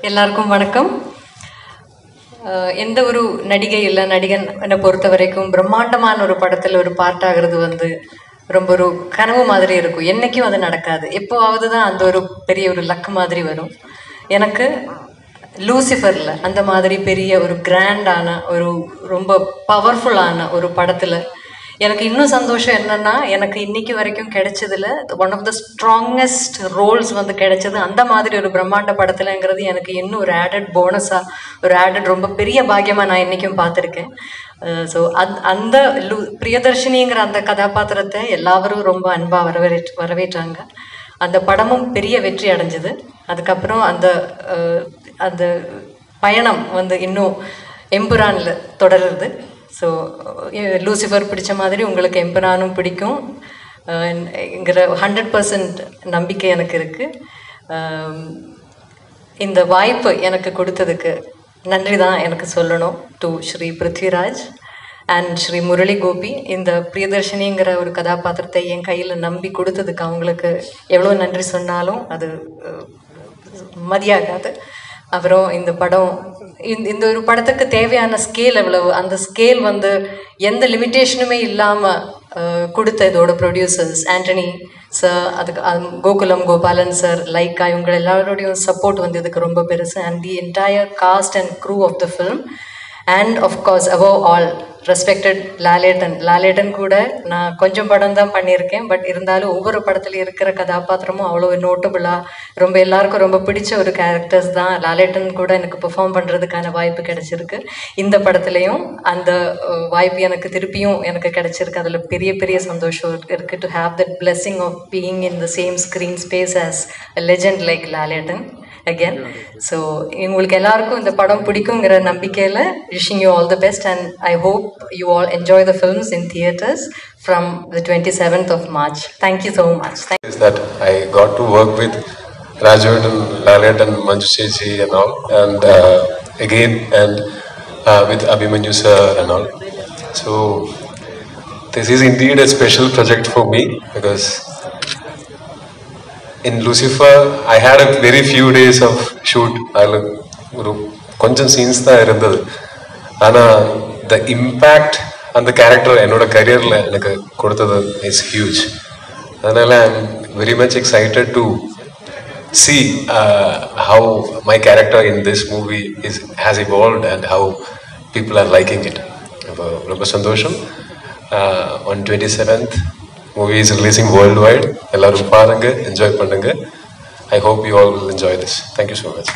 எல்லாருக்கும் வணக்கம். எந்த ஒரு நடிகை இல்லை நடிகன் என்னை பொறுத்த வரைக்கும் பிரம்மாண்டமான ஒரு படத்தில் ஒரு பார்ட் ஆகிறது ரொம்ப ஒரு கனவு மாதிரி இருக்கும். என்றைக்கும் அது நடக்காது. எப்போவாவது தான் அந்த ஒரு பெரிய ஒரு லக் மாதிரி வரும். எனக்கு லூசிஃபரில் அந்த மாதிரி பெரிய ஒரு கிராண்டான ஒரு ரொம்ப பவர்ஃபுல்லான ஒரு படத்தில் எனக்கு இன்னும் சந்தோஷம் என்னென்னா, எனக்கு இன்னைக்கு வரைக்கும் கிடைச்சதில் one of the strongest roles கிடைச்சது அந்த மாதிரி ஒரு பிரம்மாண்ட படத்துலங்கிறது எனக்கு இன்னும் ஒரு ஆடட் போனஸாக, ஒரு ஆடட் ரொம்ப பெரிய பாக்கியமாக நான் இன்றைக்கும் பார்த்துருக்கேன். ஸோ அந்த பிரியதர்ஷினிங்கிற அந்த கதாபாத்திரத்தை எல்லாரும் ரொம்ப அன்பாக வரவேற்றாங்க. அந்த படமும் பெரிய வெற்றி அடைஞ்சது. அதுக்கப்புறம் அந்த பயணம் இன்னும் எம்புரானில் தொடருது. ஸோ லூசிஃபர் பிடிச்ச மாதிரி உங்களுக்கு எம்புரானும் பிடிக்கும் ங்கிற 100% நம்பிக்கை எனக்கு இருக்குது. இந்த வாய்ப்பு எனக்கு கொடுத்ததுக்கு நன்றி தான் எனக்கு சொல்லணும் டு ஸ்ரீ பிருத்விராஜ் அண்ட் ஸ்ரீ முரளி கோபி. இந்த பிரியதர்ஷினிங்கிற ஒரு கதாபாத்திரத்தை என் கையில் நம்பி கொடுத்ததுக்கு அவங்களுக்கு எவ்வளோ நன்றி சொன்னாலும் அது மதியாகாது. அப்புறம் இந்த படம் இந்த ஒரு படத்துக்கு தேவையான ஸ்கேல் எவ்வளவு, அந்த ஸ்கேல் எந்த லிமிட்டேஷனுமே இல்லாமல் கொடுத்த இதோட ப்ரொடியூசர்ஸ் ஆண்டனி சார், அதுக்கு கோகுலம் கோபாலன் சார், லைக்கா, இவங்க எல்லாரோடையும் சப்போர்ட் இதுக்கு ரொம்ப பெருசு. And the entire cast and crew of the film and of course above all respected Lalettan கூட நான் கொஞ்சம் படம் தான் பண்ணியிருக்கேன். பட் இருந்தாலும் ஒவ்வொரு படத்துல இருக்கிற கதாபாத்திரமும் அவ்வளோ நோட்டபுளாக ரொம்ப எல்லாருக்கும் ரொம்ப பிடிச்ச ஒரு கேரக்டர்ஸ் தான். லாலேட்டன் கூட எனக்கு பெர்ஃபார்ம் பண்ணுறதுக்கான வாய்ப்பு கிடைச்சிருக்கு. இந்த படத்துலையும் அந்த வாய்ப்பு எனக்கு திருப்பியும் எனக்கு கிடைச்சிருக்கு. அதில் பெரிய பெரிய சந்தோஷம் இருக்குது. To have that blessing of being in the same screen space as a legend like Lalettan again. So உங்களுக்கு எல்லாருக்கும் இந்த படம் பிடிக்கும்ங்கிற நம்பிக்கையில் wishing you all the best, and I hope you all enjoy the films in theaters from the 27th of March. Thank you so much. Is that I got to work with Raju and Lalit and Manju Seji and all, and again and with Abhimanyu sir and all. So this is indeed a special project for me because in Lucifer I had a very few days of shoot. Konjam scenes da irundhathu, ana the impact and the character enoda career la enakku koduthathu is huge. Adala I am very much excited to see how my character in this movie has evolved and how people are liking it. Romba sandosham. On 27th movie is releasing worldwide. Ellarum paarenga, enjoy pannunga. I hope you all will enjoy this. Thank you so much.